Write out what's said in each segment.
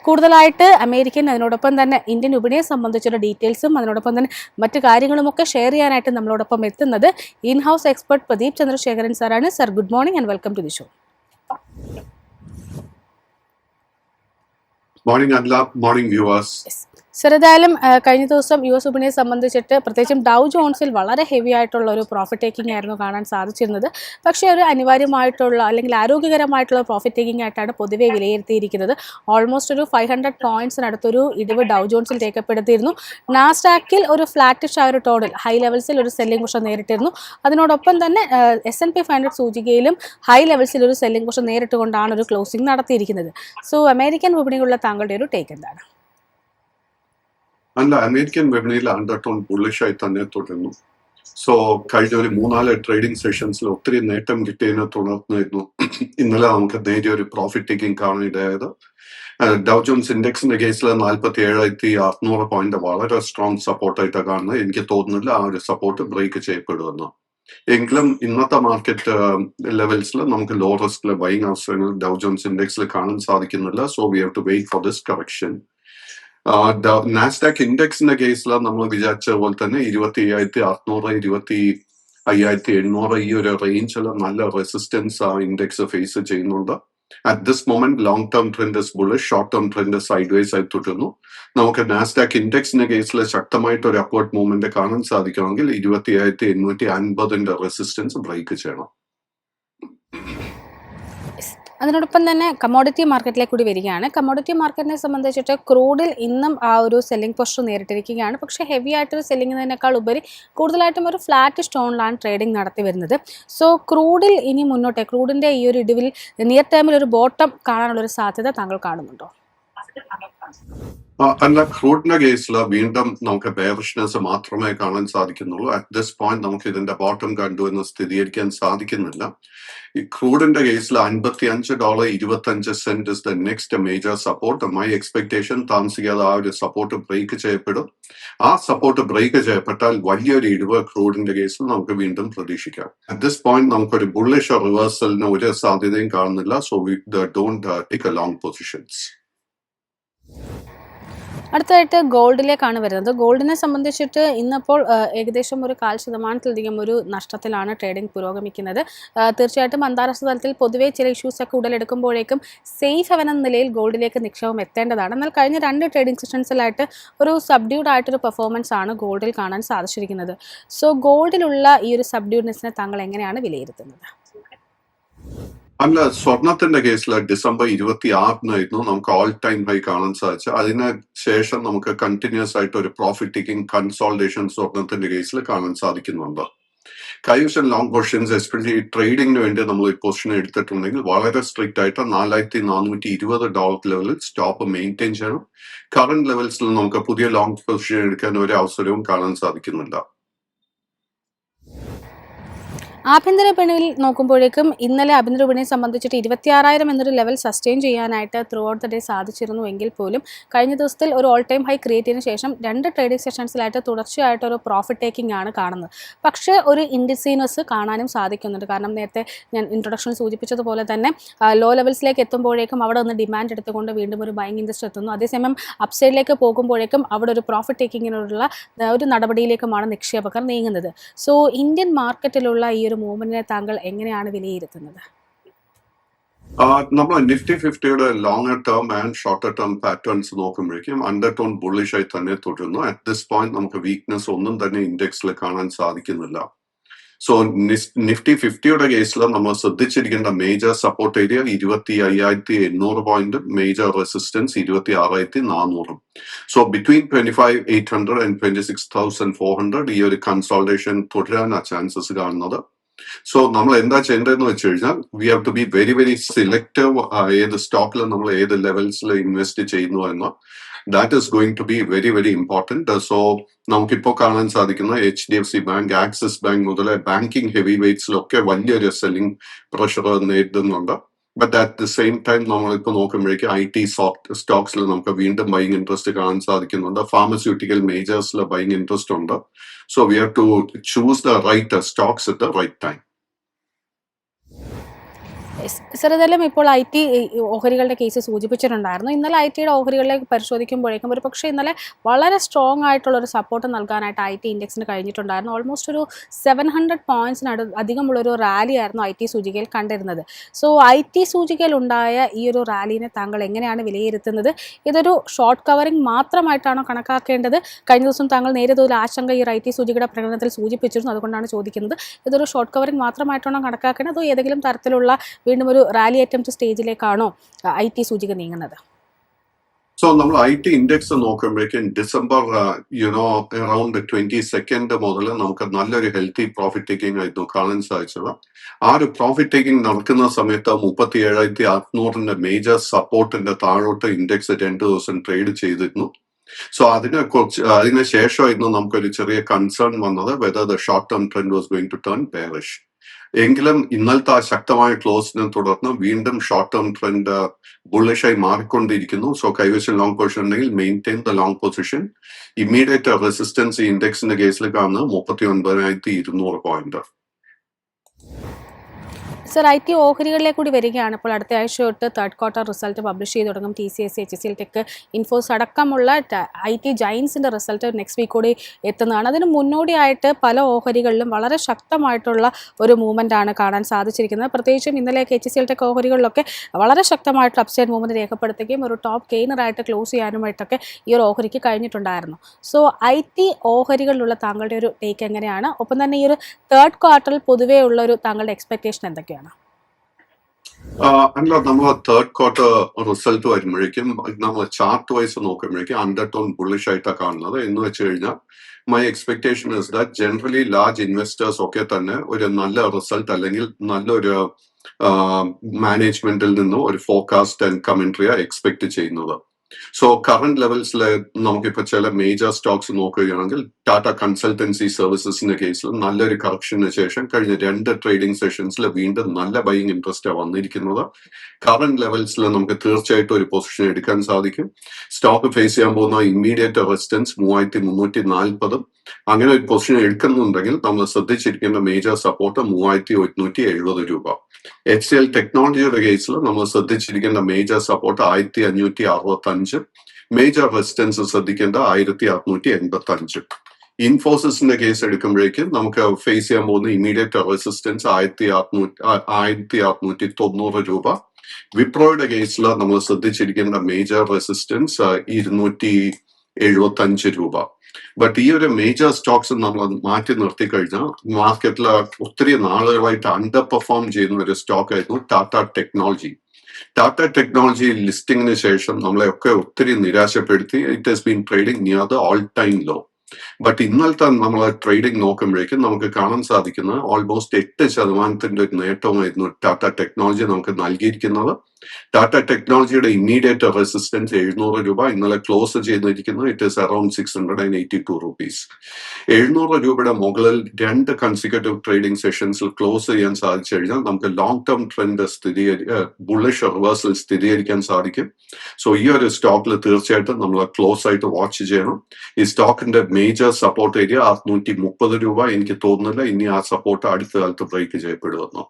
കൂടുതലായിട്ട് അമേരിക്കൻ അതിനോടൊപ്പം തന്നെ ഇന്ത്യൻ വിപണിയെ സംബന്ധിച്ചുള്ള ഡീറ്റെയിൽസും അതിനോടൊപ്പം തന്നെ മറ്റു കാര്യങ്ങളുമൊക്കെ ഷെയർ ചെയ്യാനായിട്ട് നമ്മളോടൊപ്പം എത്തുന്നത് in house expert Pradeep Chandrasekharan സാറാണ്. Sir, good morning and welcome to the show. Morning, Adla. Morning, viewers. Yes. Sir, ഏതായാലും കഴിഞ്ഞ ദിവസം US വിപണിയെ സംബന്ധിച്ചിട്ട് പ്രത്യേകിച്ചും ഡൗ ജോൺസിൽ വളരെ ഹെവി ആയിട്ടുള്ള ഒരു പ്രോഫിറ്റ് ടേക്കിംഗ് ആയിരുന്നു കാണാൻ സാധിച്ചിരുന്നത്. പക്ഷേ ഒരു അനിവാര്യമായിട്ടുള്ള അല്ലെങ്കിൽ ആരോഗ്യകരമായിട്ടുള്ള പ്രോഫിറ്റ് ടേക്കിംഗ് ആയിട്ടാണ് പൊതുവെ വിലയിരുത്തിയിരിക്കുന്നത്. ഓൾമോസ്റ്റ് ഒരു 500 പോയിന്റ്സിനടുത്തൊരു ഇടിവ് ഡൗ ജോൺസിൽ രേഖപ്പെടുത്തിയിരുന്നു. നാസ്ഡാക്കിൽ ഒരു ഫ്ലാറ്റിഷ് ആയ ഒരു ടോണിൽ ഹൈ ലെവൽസിൽ ഒരു സെല്ലിംഗ് പ്രഷർ നേരിട്ടിരുന്നു. അതിനോടൊപ്പം തന്നെ S&P 500 സൂചികയിലും ഹൈ ലെവൽസിൽ ഒരു സെല്ലിംഗ് പ്രഷർ നേരിട്ടുകൊണ്ടാണ് ഒരു ക്ലോസിംഗ് നടത്തിയിരിക്കുന്നത്. സോ അമേരിക്കൻ വിപണിയിലുള്ള താങ്കളുടെ ഒരു ടേക്ക് എന്താണ്? അല്ല, അമേരിക്കൻ വിപണിയിൽ അണ്ടർടോൺ ബുള്ളിഷായി തന്നെ തുടരുന്നു. സോ കഴിഞ്ഞ ഒരു 3-4 ട്രേഡിംഗ് സെഷൻസിൽ ഒത്തിരി നേട്ടം കിട്ടിയതിനെ തുടർന്നായിരുന്നു ഇന്നലെ നമുക്ക് നേരിയ ഒരു പ്രോഫിറ്റ് ടേക്കിംഗ് കാണാനിടയായത്. ഡൗ ജോൺസ് ഇൻഡെക്സിന്റെ കേസിൽ 47,600 പോയിന്റ് വളരെ സ്ട്രോങ് സപ്പോർട്ടായിട്ടാണ് കാണുന്നത്. എനിക്ക് തോന്നുന്നില്ല ആ ഒരു സപ്പോർട്ട് ബ്രേക്ക് ചെയ്യപ്പെടുമെന്ന്. എങ്കിലും ഇന്നത്തെ മാർക്കറ്റ് ലെവൽസിൽ നമുക്ക് ലോ റിസ്കിലെ ബൈങ് അവസരങ്ങൾ ഡൗ ജോൺസ് ഇൻഡെക്സിൽ കാണാൻ സാധിക്കുന്നില്ല. So we have to wait for this correction. Nasdaq ഇൻഡെക്സിന്റെ കേസിൽ നമ്മൾ വിചാരിച്ച പോലെ തന്നെ 25,600, 25,800 ഈ ഒരു റേഞ്ചിൽ നല്ല റെസിസ്റ്റൻസ് ആ ഇൻഡെക്സ് ഫേസ് ചെയ്യുന്നുണ്ട്. At this moment long term trend is bullish, short term trend side vase ആയി തുടരുന്നു. നമുക്ക് നാസ്ഡാക്ക് ഇൻഡെക്സിന്റെ കേസിൽ ശക്തമായിട്ട് ഒരു അപ്വേർഡ് മൂവ്മെന്റ് കാണാൻ സാധിക്കണമെങ്കിൽ 25,850 റെസിസ്റ്റൻസ് ബ്രേക്ക് ചെയ്യണം. അതിനോടൊപ്പം തന്നെ കമ്മോഡിറ്റി മാർക്കറ്റിലേക്ക് കൂടി വരികയാണ്. കമ്മോഡിറ്റി മാർക്കറ്റിനെ സംബന്ധിച്ചിട്ട് ക്രൂഡിൽ ഇന്നും ആ ഒരു സെല്ലിംഗ് പോസ്റ്റർ നേരിട്ടിരിക്കുകയാണ്. പക്ഷേ ഹെവി ആയിട്ടൊരു സെല്ലിങ്ങിനേക്കാൾ ഉപരി കൂടുതലായിട്ടും ഒരു ഫ്ലാറ്റ് സ്റ്റോണിലാണ് ട്രേഡിംഗ് നടത്തി വരുന്നത്. സോ ക്രൂഡിൽ ഇനി മുന്നോട്ട് ക്രൂഡിൻ്റെ ഈ ഒരു ഇടിവിൽ നിയർ ടൈമിൽ ഒരു ബോട്ടം കാണാനുള്ളൊരു സാധ്യത താങ്കൾ കാണുന്നുണ്ടോ? അല്ല, ക്രൂഡിന്റെ കേസിൽ വീണ്ടും നമുക്ക് ബെയറിഷ്നെസ് മാത്രമേ കാണാൻ സാധിക്കുന്നുള്ളൂ. അറ്റ് ദിസ് പോയിന്റ് നമുക്ക് ഇതിന്റെ ബോട്ടം കണ്ടു എന്ന് സ്ഥിരീകരിക്കാൻ സാധിക്കുന്നില്ല. ഈ ക്രൂഡിന്റെ കേസിൽ $55.25 is the next major support. My expectation താമസിക്കാതെ ആ ഒരു സപ്പോർട്ട് ബ്രേക്ക് ചെയ്യപ്പെടും. ആ സപ്പോർട്ട് ബ്രേക്ക് ചെയ്യപ്പെട്ടാൽ വലിയൊരു ഇടിവ് ക്രൂഡിന്റെ കേസിൽ നമുക്ക് വീണ്ടും പ്രതീക്ഷിക്കാം. അറ്റ് ദിസ് പോയിന്റ് നമുക്കൊരു ബുള്ളിഷ് റിവേഴ്സലിന് ഒരു സാധ്യതയും കാണുന്നില്ല. So we don't take A long positions. അടുത്തതായിട്ട് ഗോൾഡിലേക്കാണ് വരുന്നത്. ഗോൾഡിനെ സംബന്ധിച്ചിട്ട് ഇന്നിപ്പോൾ ഏകദേശം ഒരു 0.25% ഒരു നഷ്ടത്തിലാണ് ട്രേഡിംഗ് പുരോഗമിക്കുന്നത്. തീർച്ചയായിട്ടും അന്താരാഷ്ട്ര തലത്തിൽ പൊതുവേ ചില ഇഷ്യൂസൊക്കെ ഉടലെടുക്കുമ്പോഴേക്കും സേഫ് ഹെവൻ എന്ന നിലയിൽ ഗോൾഡിലേക്ക് നിക്ഷേപം എത്തേണ്ടതാണ്. എന്നാൽ കഴിഞ്ഞ 2 ട്രേഡിംഗ് സെഷൻസിലായിട്ട് ഒരു സബ്ഡ്യൂഡ് ആയിട്ടൊരു പെർഫോമൻസ് ആണ് ഗോൾഡിൽ കാണാൻ സാധിച്ചിരിക്കുന്നത്. സോ ഗോൾഡിലുള്ള ഈ ഒരു സബ്ഡ്യൂഡ്നെസ്സിനെ താങ്കൾ എങ്ങനെയാണ് വിലയിരുത്തുന്നത്? അല്ല, സ്വർണത്തിന്റെ കേസിൽ ഡിസംബർ 26 നമുക്ക് ഓൾ ടൈം ഹൈ കാണാൻ സാധിച്ചു. അതിന് ശേഷം നമുക്ക് കണ്ടിന്യൂസ് ആയിട്ട് ഒരു പ്രോഫിറ്റ് ടേക്കിംഗ് കൺസോൾട്ടേഷൻ സ്വർണത്തിന്റെ കേസിൽ കാണാൻ സാധിക്കുന്നുണ്ട്. കൈവശം ലോങ് പൊസിഷൻസ് എസ്പെഷ്യലി ട്രേഡിംഗിന് വേണ്ടി നമ്മൾ ഈ പൊസിഷൻ എടുത്തിട്ടുണ്ടെങ്കിൽ വളരെ സ്ട്രിക്റ്റ് ആയിട്ട് $4,420 ലെവലിൽ സ്റ്റോപ്പ് മെയിൻറ്റെയിൻ ചെയ്യണം. കറന്റ് ലെവൽസിൽ നമുക്ക് പുതിയ ലോങ് പൊസിഷൻ എടുക്കാൻ ഒരു അവസരവും കാണാൻ സാധിക്കുന്നില്ല. ആഭ്യന്തര വിപണിയിൽ നോക്കുമ്പോഴേക്കും ഇന്നലെ ആഭ്യന്തര വിപണിയെ സംബന്ധിച്ചിട്ട് 26,000 എന്നൊരു ലെവൽ സസ്റ്റെയിൻ ചെയ്യാനായിട്ട് ത്രൂ ഔട്ട് ദ ഡേ സാധിച്ചിരുന്നു. എങ്കിൽ പോലും കഴിഞ്ഞ ദിവസത്തിൽ ഒരു ഓൾ ടൈം ഹൈ ക്രിയേറ്റ് ചെയ്തതിനു ശേഷം 2 ട്രേഡിംഗ് സെഷൻസിലായിട്ട് തുടർച്ചയായിട്ടൊരു പ്രോഫിറ്റ് ടേക്കിംഗ് ആണ് കാണുന്നത്. പക്ഷേ ഒരു ഇൻഡിസീനസ് കാണാനും സാധിക്കുന്നുണ്ട്. കാരണം നേരത്തെ ഞാൻ ഇൻട്രൊഡക്ഷനിൽ സൂചിപ്പിച്ചതുപോലെ തന്നെ ലോ ലെവൽസിലേക്ക് എത്തുമ്പോഴേക്കും അവിടെ ഒന്ന് ഡിമാൻഡ് എടുത്തുകൊണ്ട് വീണ്ടും ഒരു ബൈങ് ഇൻട്രസ്റ്റ് എത്തുന്നു. അതേസമയം അപ്സൈഡിലേക്ക് പോകുമ്പോഴേക്കും അവിടെ ഒരു പ്രോഫിറ്റ് ടേക്കിങ്ങിനുള്ള ഒരു നടപടിയിലേക്കുമാണ് നിക്ഷേപകർ നീങ്ങുന്നത്. സോ ഇന്ത്യൻ മാർക്കറ്റിലുള്ള ഈ മൂവ്മെന്റിനെ താങ്കൾ എങ്ങനെയാണ് വിലയിരുത്തുന്നത്? നമ്മൾ നിഫ്റ്റി 50യുടെ longer term and shorter term patterns നോക്കുമ്പോഴേക്കും അണ്ടർടോൺ ബുള്ളിഷ് ആയി തന്നെ തുടരുന്നു. അറ്റ് ദിസ് പോയിന്റ് നമുക്ക് വീക്ക്നെസ് ഒന്നും തന്നെ ഇൻഡെക്സിൽ കാണാൻ സാധിക്കുന്നില്ല. സോ നിഫ്റ്റി 50യുടെ കേസിൽ നമ്മൾ ശ്രദ്ധിച്ചിരിക്കേണ്ട major support area 25,800 point, major resistance 26,400. So between 25,800 and 26,400 ഈ ഒരു കൺസോൾട്ടേഷൻ തുടരാനാണ് ചാൻസസ് കാണുന്നത്. സോ നമ്മൾ എന്താ ചെയ്യേണ്ടതെന്ന് വെച്ച് കഴിഞ്ഞാൽ we have to be very very selective. ഏത് സ്റ്റോക്കിൽ നമ്മൾ ഏത് ലെവൽസിൽ ഇൻവെസ്റ്റ് ചെയ്യുന്നു എന്ന് that is going to be very very important. So നമുക്കിപ്പോൾ കാണാൻ സാധിക്കുന്ന HDFC ബാങ്ക്, ആക്സിസ് ബാങ്ക് മുതലേ ബാങ്കിങ് ഹെവി വെയ്റ്റ്സിലൊക്കെ വലിയൊരു സെല്ലിംഗ് പ്രഷർ നേരിടുന്നുണ്ട്. But at the same time നമ്മളിപ്പോൾ നോക്കുമ്പോഴേക്കും IT സ്റ്റോക്സിൽ നമുക്ക് വീണ്ടും ബൈങ് ഇൻട്രസ്റ്റ് കാണാൻ സാധിക്കുന്നുണ്ട്. ഫാർമസ്യൂട്ടിക്കൽ മേജേഴ്സിൽ ബൈങ് ഇൻട്രസ്റ്റ് ഉണ്ട്. So we have to choose the right stocks at the right time. Sir ഇതെല്ലാം ഇപ്പോൾ ഐ ടി ഓഹരികളുടെ കേസ് സൂചിപ്പിച്ചിട്ടുണ്ടായിരുന്നു. ഇന്നലെ ഐ ടിയുടെ ഓഹരികളിലേക്ക് പരിശോധിക്കുമ്പോഴേക്കും ഒരു പക്ഷേ ഇന്നലെ വളരെ സ്ട്രോങ് ആയിട്ടുള്ളൊരു സപ്പോർട്ട് നൽകാനായിട്ട് ഐ ടി ഇൻഡെക്സിന് കഴിഞ്ഞിട്ടുണ്ടായിരുന്നു. ഓൾമോസ്റ്റ് ഒരു 700 പോയിൻറ്റ്സിന് അധികമുള്ളൊരു റാലിയായിരുന്നു ഐ ടി സൂചികയിൽ കണ്ടിരുന്നത്. സോ ഐ ടി സൂചികയിൽ ഉണ്ടായ ഈ ഒരു റാലിനെ താങ്കൾ എങ്ങനെയാണ് വിലയിരുത്തുന്നത്? ഇതൊരു ഷോർട്ട് കവറിംഗ് മാത്രമായിട്ടാണോ കണക്കാക്കേണ്ടത്? കഴിഞ്ഞ ദിവസം താങ്കൾ നേരിയ തോതിൽ ആശങ്ക ഈ ഐ ടി സൂചികയുടെ പ്രകടനത്തിൽ സൂചിപ്പിച്ചിരുന്നു. അതുകൊണ്ടാണ് ചോദിക്കുന്നത്, ഇതൊരു ഷോർട്ട് കവറിംഗ് മാത്രമായിട്ടാണോ കണക്കാക്കേണ്ടത്, അതോ ഏതെങ്കിലും തരത്തിലുള്ള വീണ്ടും ഒരു റാലി അറ്റംപ്റ്റ് സ്റ്റേജിലേക്കാണോ ഐ ടി സൂചിക നീങ്ങുന്നത്? സോ നമ്മൾ ഐ ടി ഇൻഡെക്സ് നോക്കുമ്പോഴേക്കും ഡിസംബർ അറൌണ്ട് 22 മുതൽ നമുക്ക് നല്ലൊരു ഹെൽത്തി പ്രോഫിറ്റ് ടേക്കിംഗ് ആയിരുന്നു കാണാൻ സാധിച്ചത്. ആ ഒരു പ്രോഫിറ്റ് ടേക്കിംഗ് നടക്കുന്ന സമയത്ത് 37,600 മേജർ സപ്പോർട്ടിന്റെ താഴോട്ട് ഇൻഡെക്സ് 2 ദിവസം ട്രേഡ് ചെയ്തിരുന്നു. സോ അതിന് ശേഷമായിരുന്നു നമുക്കൊരു ചെറിയ കൺസേൺ വന്നത് whether the short term trend was going to turn bearish. എങ്കിലും ഇന്നലത്തെ ആ ശക്തമായ ക്ലോസിനെ തുടർന്ന് വീണ്ടും ഷോർട്ട് ടേം ട്രെൻഡ് ബുള്ളിഷായി മാറിക്കൊണ്ടിരിക്കുന്നു. സോ കൈവശം ലോങ് പൊസിഷൻ ഉണ്ടെങ്കിൽ maintain the long position. Immediate resistance ഇൻഡെക്സിന്റെ കേസിൽ കാണുന്നത് 39,200 പോയിന്റ്. സർ ഐ ടി ഓഹരികളിലേക്ക് കൂടി വരികയാണ്. ഇപ്പോൾ അടുത്ത ആഴ്ച തൊട്ട് തേർഡ് ക്വാർട്ടർ റിസൾട്ട് പബ്ലിഷ് ചെയ്ത് തുടങ്ങും. TCS, HCL ടെക്, ഇൻഫോസ് അടക്കമുള്ള ഐ ടി ജയൻസിൻ്റെ റിസൾട്ട് നെക്സ്റ്റ് വീക്ക് കൂടി എത്തുന്നതാണ്. അതിന് മുന്നോടിയായിട്ട് പല ഓഹരികളിലും വളരെ ശക്തമായിട്ടുള്ള ഒരു മൂവ്മെൻ്റ് ആണ് കാണാൻ സാധിച്ചിരിക്കുന്നത്. പ്രത്യേകിച്ചും ഇന്നലെയൊക്കെ HCL ടെക് ഓഹരികളിലൊക്കെ വളരെ ശക്തമായിട്ടുള്ള അപ്സൈഡ് മൂവ്മെൻറ്റ് രേഖപ്പെടുത്തുകയും ഒരു ടോപ്പ് ഗെയിനറായിട്ട് ക്ലോസ് ചെയ്യാനുമായിട്ടൊക്കെ ഈ ഒരു ഓഹരിക്ക് കഴിഞ്ഞിട്ടുണ്ടായിരുന്നു. സോ ഐ ടി ഓഹരികളിലുള്ള താങ്കളുടെ ഒരു ടേക്ക് എങ്ങനെയാണ്? ഒപ്പം തന്നെ ഈ ഒരു തേർഡ് ക്വാർട്ടറിൽ പൊതുവേ ഉള്ളൊരു താങ്കളുടെ എക്സ്പെക്ടേഷൻ എന്തൊക്കെയാണ്? അല്ല, നമ്മൾ തേർഡ് ക്വാർട്ടർ റിസൾട്ട് വരുമ്പോഴേക്കും നമ്മൾ ചാർട്ട് വൈസ് നോക്കുമ്പോഴേക്കും അണ്ടർടോൺ ബുള്ളിഷ് ആയിട്ടാണ് കാണുന്നത്. എന്ന് വെച്ച് കഴിഞ്ഞാൽ my expectation is that generally large investors ഒക്കെ തന്നെ ഒരു നല്ല റിസൾട്ട് അല്ലെങ്കിൽ നല്ലൊരു മാനേജ്മെന്റിൽ നിന്നും ഒരു ഫോർകാസ്റ്റ് ആൻഡ് കമന്ററിയാണ് എക്സ്പെക്ട് ചെയ്യുന്നത്. സോ കറന്റ് ലെവൽസിൽ നമുക്കിപ്പോ ചില മേജർ സ്റ്റോക്സ് നോക്കുകയാണെങ്കിൽ ടാറ്റ കൺസൾട്ടൻസി സർവീസസിന്റെ കേസിൽ നല്ലൊരു കറക്ഷന് ശേഷം കഴിഞ്ഞ 2 ട്രേഡിംഗ് സെഷൻസിൽ വീണ്ടും നല്ല ബൈയിങ് ഇൻട്രസ്റ്റ് വന്നിരിക്കുന്നത്. കറന്റ് ലെവൽസിൽ നമുക്ക് തീർച്ചയായിട്ടും ഒരു പൊസിഷൻ എടുക്കാൻ സാധിക്കും. സ്റ്റോക്ക് ഫേസ് ചെയ്യാൻ പോകുന്ന ഇമ്മീഡിയറ്റ് റെസിസ്റ്റൻസ് 3,340. അങ്ങനെ ഒരു പൊസിഷൻ എടുക്കുന്നുണ്ടെങ്കിൽ നമ്മൾ ശ്രദ്ധിച്ചിരിക്കേണ്ട മേജർ സപ്പോർട്ട് 3,170 രൂപ. HCL ടെക്നോളജിയുടെ കേസിൽ നമ്മൾ ശ്രദ്ധിച്ചിരിക്കേണ്ട മേജർ സപ്പോർട്ട് 1,565. മേജർ റെസിസ്റ്റൻസ് ശ്രദ്ധിക്കേണ്ട 1,685. ഇൻഫോസിസിന്റെ കേസ് എടുക്കുമ്പോഴേക്കും നമുക്ക് ഫേസ് ചെയ്യാൻ പോകുന്ന ഇമ്മീഡിയറ്റ് റെസിസ്റ്റൻസ് 1,690 രൂപ. വിപ്രോയുടെ കേസിൽ നമ്മൾ ശ്രദ്ധിച്ചിരിക്കേണ്ട മേജർ റെസിസ്റ്റൻസ് 275 രൂപ. ബട്ട് ഈ ഒരു മേജർ സ്റ്റോക്സ് നമ്മൾ മാറ്റി നിർത്തി കഴിഞ്ഞാൽ മാർക്കറ്റിൽ ഒത്തിരി നാളുകളായിട്ട് അണ്ടർ പെർഫോം ചെയ്യുന്ന ഒരു സ്റ്റോക്ക് ആയിരുന്നു ടാറ്റ ടെക്നോളജി. ടാറ്റ ടെക്നോളജി ലിസ്റ്റിംഗിന് ശേഷം നമ്മളെയൊക്കെ ഒത്തിരി നിരാശപ്പെടുത്തി. It has been trading near the all time low. But ഇന്നലത്തെ നമ്മൾ ട്രേഡിംഗ് നോക്കുമ്പോഴേക്കും നമുക്ക് കാണാൻ സാധിക്കുന്ന ഓൾമോസ്റ്റ് 8% ഒരു നേട്ടമായിരുന്നു ടാറ്റ ടെക്നോളജി നമുക്ക് നൽകിയിരിക്കുന്നത്. ടാറ്റ ടെക്നോളജിയുടെ ഇമ്മീഡിയറ്റ് റെസിസ്റ്റൻസ് 700 രൂപ. ഇന്നലെ ക്ലോസ് ചെയ്തിരിക്കുന്നത് ഇറ്റ് ഇസ് അറൌണ്ട് 682 റുപ്പീസ്. 700 രൂപയുടെ മുകളിൽ 2 കൺസിക്യൂട്ടീവ് ട്രേഡിംഗ് സെഷൻസിൽ ക്ലോസ് ചെയ്യാൻ സാധിച്ചു കഴിഞ്ഞാൽ നമുക്ക് long term trend bullish reversal സ്ഥിരീകരിക്കാൻ സാധിക്കും. സോ ഈ ഒരു സ്റ്റോക്കിൽ തീർച്ചയായിട്ടും നമ്മൾ ക്ലോസ് ആയിട്ട് വാച്ച് ചെയ്യണം. ഈ സ്റ്റോക്കിന്റെ മേജർ സപ്പോർട്ട് ഏരിയ 630 രൂപ. എനിക്ക് തോന്നുന്നില്ല ഇനി ആ സപ്പോർട്ട് അടുത്ത കാലത്ത് ബ്രേക്ക് ചെയ്യപ്പെടുമെന്നോ.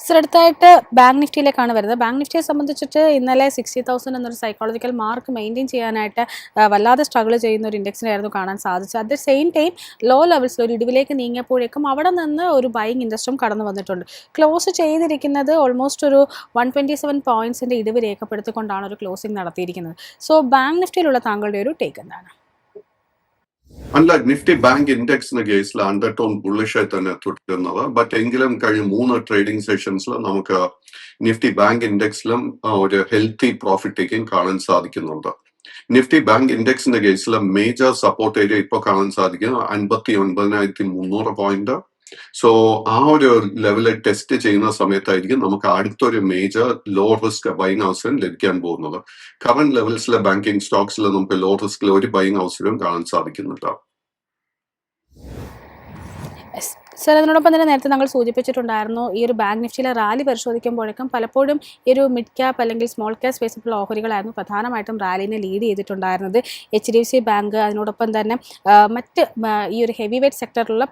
സർ അടുത്തായിട്ട് ബാങ്ക് നിഫ്റ്റിയിലേക്കാണ് വരുന്നത്. ബാങ്ക് നിഫ്റ്റിയെ സംബന്ധിച്ചിട്ട് ഇന്നലെ 60,000 എന്നൊരു സൈക്കോളജിക്കൽ മാർക്ക് മെയിൻറ്റെയിൻ ചെയ്യാനായിട്ട് വല്ലാതെ സ്ട്രഗിൾ ചെയ്യുന്ന ഒരു ഇൻഡെക്സിനായിരുന്നു കാണാൻ സാധിച്ചത്. At the same time low ലെവൽസിൽ ഒരു ഇടിവിലേക്ക് നീങ്ങിയപ്പോഴേക്കും അവിടെ നിന്ന് ഒരു ബൈയിങ് ഇൻട്രസ്റ്റും കടന്നു വന്നിട്ടുണ്ട്. ക്ലോസ് ചെയ്തിരിക്കുന്നത് ഓൾമോസ്റ്റ് ഒരു 127 പോയിൻറ്റ്സിൻ്റെ ഇടിവ് രേഖപ്പെടുത്തിക്കൊണ്ടാണ് ഒരു ക്ലോസിംഗ് നടത്തിയിരിക്കുന്നത്. സോ ബാങ്ക് നിഫ്റ്റിയിലുള്ള താങ്കളുടെ ഒരു ടേക്ക് എന്താണ്? അല്ല, നിഫ്റ്റി ബാങ്ക് ഇൻഡെക്സിന്റെ കേസിൽ അണ്ടർടോൺ ബുള്ളിഷായി തന്നെ തുടരുന്നത്. ബട്ട് എങ്കിലും കഴിഞ്ഞ 3 ട്രേഡിംഗ് സെഷൻസിൽ നമുക്ക് നിഫ്റ്റി ബാങ്ക് ഇൻഡെക്സിലും ഒരു ഹെൽത്തി പ്രോഫിറ്റ് ടേക്കിംഗ് കാണാൻ സാധിക്കുന്നുണ്ട്. നിഫ്റ്റി ബാങ്ക് ഇൻഡെക്സിന്റെ കേസിൽ മേജർ സപ്പോർട്ട് ഏരിയ ഇപ്പോൾ കാണാൻ സാധിക്കുന്നത് 59,300 പോയിന്റ്. സോ ആ ഒരു ലെവലിൽ ടെസ്റ്റ് ചെയ്യുന്ന സമയത്തായിരിക്കും നമുക്ക് അടുത്തൊരു മേജർ ലോ റിസ്ക് ബൈങ് അവസരം ലഭിക്കാൻ പോകുന്നത്. കറന്റ് ലെവൽസിലെ ബാങ്കിങ് സ്റ്റോക്സിൽ നമുക്ക് ലോ റിസ്കിൽ ഒരു ബൈങ് അവസരവും കാണാൻ സാധിക്കുന്നില്ല. സർ, അതിനോടൊപ്പം തന്നെ നേരത്തെ ഞങ്ങൾ സൂചിപ്പിച്ചിട്ടുണ്ടായിരുന്നു, ഈ ഒരു ബാങ്ക് നിഫ്റ്റിയിലെ റാലി പരിശോധിക്കുമ്പോഴേക്കും പലപ്പോഴും ഈ ഒരു മിഡ് ക്യാപ്പ് അല്ലെങ്കിൽ സ്മോൾ ക്യാപ്പ് സ്പേസിലുള്ള ഓഹരികളായിരുന്നു പ്രധാനമായിട്ടും റാലിനെ ലീഡ് ചെയ്തിട്ടുണ്ടായിരുന്നത്. HDFC ബാങ്ക്, അതിനോടൊപ്പം തന്നെ മറ്റ് ഈ ഒരു ഹെവി വെയ്റ്റ് സെക്ടറിലുള്ള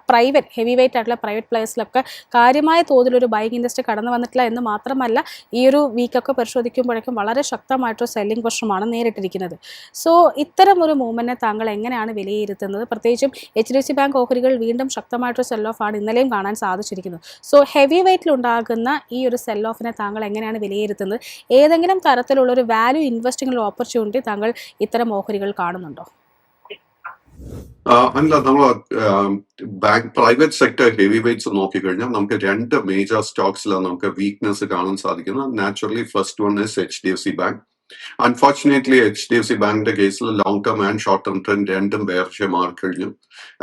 ഹെവി വെയ്റ്റ് ആയിട്ടുള്ള പ്രൈവറ്റ് പ്ലേയേഴ്സിലൊക്കെ കാര്യമായ തോതിലൊരു ബൈങ് ഇൻഡസ്ട്രി കടന്നു വന്നിട്ടില്ല എന്ന് മാത്രമല്ല, ഈ ഒരു വീക്കൊക്കെ പരിശോധിക്കുമ്പോഴേക്കും വളരെ ശക്തമായിട്ടൊരു സെല്ലിംഗ് പ്രഷറുമാണ് നേരിട്ടിരിക്കുന്നത്. സോ ഇത്തരം ഒരു മൂവ്മെൻറ്റിനെ താങ്കൾ എങ്ങനെയാണ് വിലയിരുത്തുന്നത്? പ്രത്യേകിച്ചും HDFC ബാങ്ക് ഓഹരികൾ വീണ്ടും ശക്തമായിട്ടൊരു സെൽ ഓഫ് ഇന്നലെയും കാണാൻ സാധിച്ചിരിക്കുന്നത്. സോ ഹെവി വെയ്റ്റിലുണ്ടാകുന്ന ഈ ഒരു സെൽ ഓഫിനെ താങ്കൾ എങ്ങനെയാണ് വിലയിരുത്തുന്നത്? ഏതെങ്കിലും തരത്തിലുള്ള ഒരു വാല്യൂ ഇൻവെസ്റ്റിംഗിലുള്ള ഓപ്പർച്യൂണിറ്റി താങ്കൾ ഇത്തരം ഓഹരികൾ കാണുന്നുണ്ടോ? അല്ല, നമ്മൾ bank private sector heavy weights നോക്കിക്കഴിഞ്ഞാൽ നമുക്ക് രണ്ട് മേജർ സ്റ്റോക്സിലാണ് നമുക്ക് വീക്ക്നെസ് കാണാൻ സാധിക്കുന്നത്. Naturally first one is HDFC bank. Unfortunately HDFC ബാങ്കിന്റെ കേസിൽ long term and short term trend രണ്ടും ബെയറിഷ് മാറി കഴിഞ്ഞു.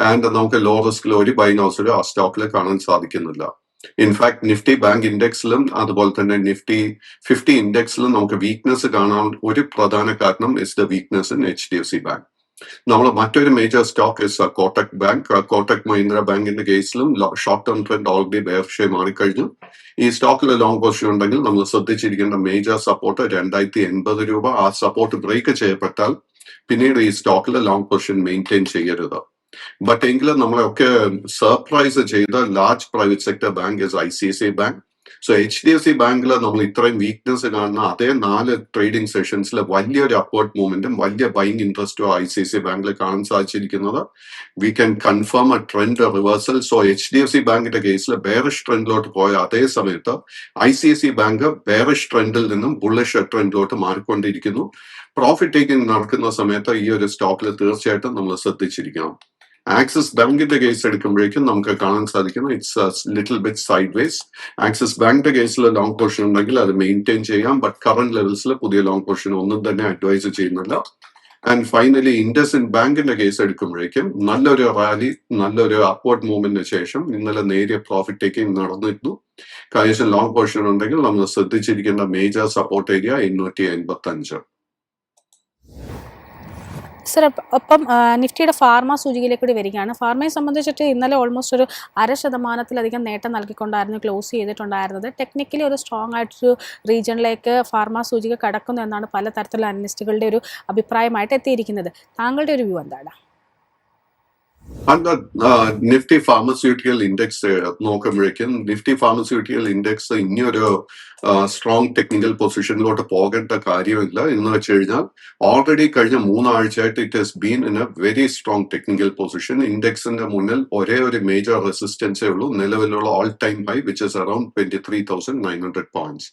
ആൻഡ് നമുക്ക് ലോ റിസ്കിൽ ഒരു ബൈങ് ഹൗസിലും ആ സ്റ്റോക്കിൽ കാണാൻ സാധിക്കുന്നില്ല. ഇൻഫാക്ട് നിഫ്റ്റി ബാങ്ക് ഇൻഡെക്സിലും അതുപോലെ തന്നെ നിഫ്റ്റി 50 ഇൻഡെക്സിലും നമുക്ക് വീക്ക്നെസ് കാണാൻ ഒരു പ്രധാന കാരണം is the weakness in HDFC bank. നമ്മൾ മറ്റൊരു major stock is Kotak bank. Kotak Mahindra ബാങ്കിന്റെ കേസിലും short term trend already bearish മാറിക്കഴിഞ്ഞു. ഈ സ്റ്റോക്കിൽ ലോങ് പൊസിഷൻ ഉണ്ടെങ്കിൽ നമ്മൾ ശ്രദ്ധിച്ചിരിക്കേണ്ട മേജർ സപ്പോർട്ട് 2080 രൂപ. ആ സപ്പോർട്ട് ബ്രേക്ക് ചെയ്യപ്പെട്ടാൽ പിന്നീട് ഈ സ്റ്റോക്കിൽ ലോങ് പൊസിഷൻ മെയിൻറ്റെയിൻ ചെയ്യരുത്. ബട്ട് എങ്കിലും നമ്മളെയൊക്കെ സർപ്രൈസ് ചെയ്ത large private sector bank is ICICI bank. So HDFC ബാങ്കിൽ നമ്മൾ ഇത്രയും വീക്ക്നെസ് കാണുന്ന അതേ 4 ട്രേഡിംഗ് സെഷൻസിൽ വലിയൊരു അപ്വേർഡ് മൂവ്മെന്റും വലിയ ബൈങ് ഇൻട്രസ്റ്റും ICICI ബാങ്കിൽ കാണാൻ സാധിച്ചിരിക്കുന്നത്. We can confirm a trend reversal. So HDFC ബാങ്കിന്റെ കേസിൽ ബെയറിഷ് ട്രെൻഡിലോട്ട് പോയ അതേ സമയത്ത് ICICI ബാങ്ക് ബെയറിഷ് ട്രെൻഡിൽ നിന്നും ബുള്ളിഷ് ട്രെൻഡിലോട്ട് മാറിക്കൊണ്ടിരിക്കുന്നു. പ്രോഫിറ്റ് ടേക്കിംഗ് നടക്കുന്ന സമയത്ത് ഈ ഒരു സ്റ്റോക്കിൽ തീർച്ചയായിട്ടും നമ്മൾ ശ്രദ്ധിച്ചിരിക്കണം. ആക്സിസ് ബാങ്കിന്റെ കേസ് എടുക്കുമ്പോഴേക്കും നമുക്ക് കാണാൻ സാധിക്കുന്നത് it's little bit side vase. Axis ബാങ്കിന്റെ കേസിൽ ലോങ് പൊസിഷൻ ഉണ്ടെങ്കിൽ അത് മെയിൻറ്റെയിൻ ചെയ്യാം. ബട്ട് കറന്റ് ലെവൽസിൽ പുതിയ ലോങ് പൊസിഷൻ ഒന്നും തന്നെ അഡ്വൈസ് ചെയ്യുന്നില്ല. ആൻഡ് ഫൈനലി ഇൻഡസ്ഇൻഡ് ബാങ്കിന്റെ കേസ് എടുക്കുമ്പോഴേക്കും നല്ലൊരു റാലി, നല്ലൊരു അപ്വേർഡ് മൂവ്മെന്റിന് ശേഷം ഇന്നലെ നേരിയ പ്രോഫിറ്റ് ടേക്കിംഗ് നടന്നിരുന്നു. കാര്യം ലോങ് പൊസിഷൻ ഉണ്ടെങ്കിൽ നമ്മൾ ശ്രദ്ധിച്ചിരിക്കേണ്ട മേജർ സപ്പോർട്ട് ഏരിയ 885. സർ, ഒപ്പം നിഫ്റ്റിയുടെ ഫാർമ സൂചികയിലേക്ക് കൂടി വരികയാണ്. ഫാർമയെ സംബന്ധിച്ചിട്ട് ഇന്നലെ ഓൾമോസ്റ്റ് ഒരു 0.5% നേട്ടം നൽകിക്കൊണ്ടായിരുന്നു ക്ലോസ് ചെയ്തിട്ടുണ്ടായിരുന്നത്. ടെക്നിക്കലി ഒരു സ്ട്രോങ് ആയിട്ടൊരു റീജിയണിലേക്ക് ഫാർമ സൂചിക കടക്കുന്നു എന്നാണ് പല തരത്തിലുള്ള അനലിസ്റ്റുകളുടെ ഒരു അഭിപ്രായമായിട്ട് എത്തിയിരിക്കുന്നത്. താങ്കളുടെ ഒരു വ്യൂ എന്താണ്? നിഫ്റ്റി ഫാർമസ്യൂട്ടിക്കൽ ഇൻഡെക്സ് നോക്കുമ്പോഴേക്കും നിഫ്റ്റി ഫാർമസ്യൂട്ടിക്കൽ ഇൻഡെക്സ് ഇനിയൊരു സ്ട്രോങ് ടെക്നിക്കൽ പൊസിഷനിലോട്ട് പോകേണ്ട കാര്യമില്ല. എന്ന് വെച്ച് കഴിഞ്ഞാൽ ഓൾറെഡി കഴിഞ്ഞ 3 ആഴ്ചയായിട്ട് it has been in a very strong technical position. ഇൻഡെക്സിന്റെ മുന്നിൽ ഒരേ ഒരു മേജർ റെസിസ്റ്റൻസേ ഉള്ളൂ, നിലവിലുള്ള all time high which is around 23,900 points.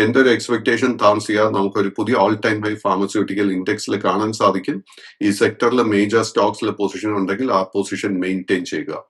എന്റെ ഒരു എക്സ്പെക്ടേഷൻ താമസിയാതെ നമുക്കൊരു പുതിയ ഓൾ ടൈം ഹൈ ഫാർമസ്യൂട്ടിക്കൽ ഇൻഡെക്സിൽ കാണാൻ സാധിക്കും. ഈ സെക്ടറിലെ മേജർ സ്റ്റോക്സിലെ പൊസിഷൻ ഉണ്ടെങ്കിൽ ആ പൊസിഷൻ മെയിൻറ്റെയിൻ ചെയ്യുക.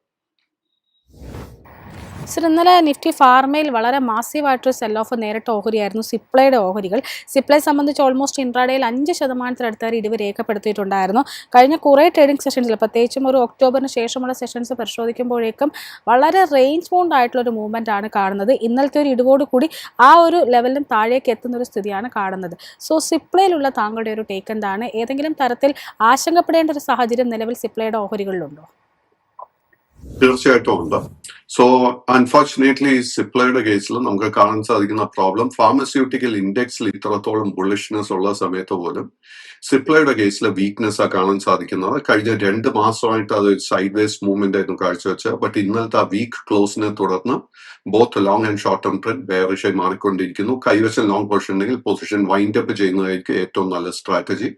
സർ, ഇന്നലെ നിഫ്റ്റി ഫാർമയിൽ വളരെ മാസീവായിട്ടൊരു സെൽ ഓഫ് നേരിട്ട ഓഹരിയായിരുന്നു സിപ്ലയുടെ ഓഹരികൾ. സിപ്ലയെ സംബന്ധിച്ച് ഓൾമോസ്റ്റ് ഇൻട്രാഡേയിൽ 5% ഇടിവ് രേഖപ്പെടുത്തിയിട്ടുണ്ടായിരുന്നു. കഴിഞ്ഞ കുറേ ട്രേഡിംഗ് സെഷൻസിൽ, പ്രത്യേകിച്ചും ഒരു ഒക്ടോബറിന് ശേഷമുള്ള സെഷൻസ് പരിശോധിക്കുമ്പോഴേക്കും വളരെ റേഞ്ച് ബൗണ്ട് ആയിട്ടുള്ളൊരു മൂവ്മെൻ്റ് ആണ് കാണുന്നത്. ഇന്നലത്തെ ഒരു ഇടിവോട് കൂടി ആ ഒരു ലെവലിലും താഴേക്ക് എത്തുന്ന ഒരു സ്ഥിതിയാണ് കാണുന്നത്. സോ സിപ്ലയിലുള്ള താങ്കളുടെ ഒരു ടേക്ക് എന്താണ്? ഏതെങ്കിലും തരത്തിൽ ആശങ്കപ്പെടേണ്ട ഒരു സാഹചര്യം നിലവിൽ സിപ്ലയുടെ ഓഹരികളിലുണ്ടോ? തീർച്ചയായിട്ടും ഉണ്ട്. സോ അൺഫോർച്ചുനേറ്റ്ലി സിപ്ലയുടെ കേസിൽ നമുക്ക് കാണാൻ സാധിക്കുന്ന പ്രോബ്ലം, ഫാർമസ്യൂട്ടിക്കൽ ഇൻഡെക്സിൽ ഇത്രത്തോളം ബുള്ളിഷ്നെസ് ഉള്ള സമയത്ത് പോലും സിപ്ലയുടെ കേസിൽ വീക്ക്നെസ് ആ കാണാൻ സാധിക്കുന്നത്. കഴിഞ്ഞ 2 മാസമായിട്ട് അത് സൈഡ് വേസ് മൂവ്മെന്റ് ആയിരുന്നു കാഴ്ചവെച്ചത്. ബട്ട് ഇന്നലത്തെ ആ വീക്ക് ക്ലോസിനെ തുടർന്ന് both long and short term trend ബെയറിഷായി മാറിക്കൊണ്ടിരിക്കുന്നു. കൈവശം ലോങ് പൊസിഷൻ ഉണ്ടെങ്കിൽ പൊസിഷൻ വൈൻഡ് അപ്പ് ചെയ്യുന്നതായിരിക്കും ഏറ്റവും നല്ല സ്ട്രാറ്റജി.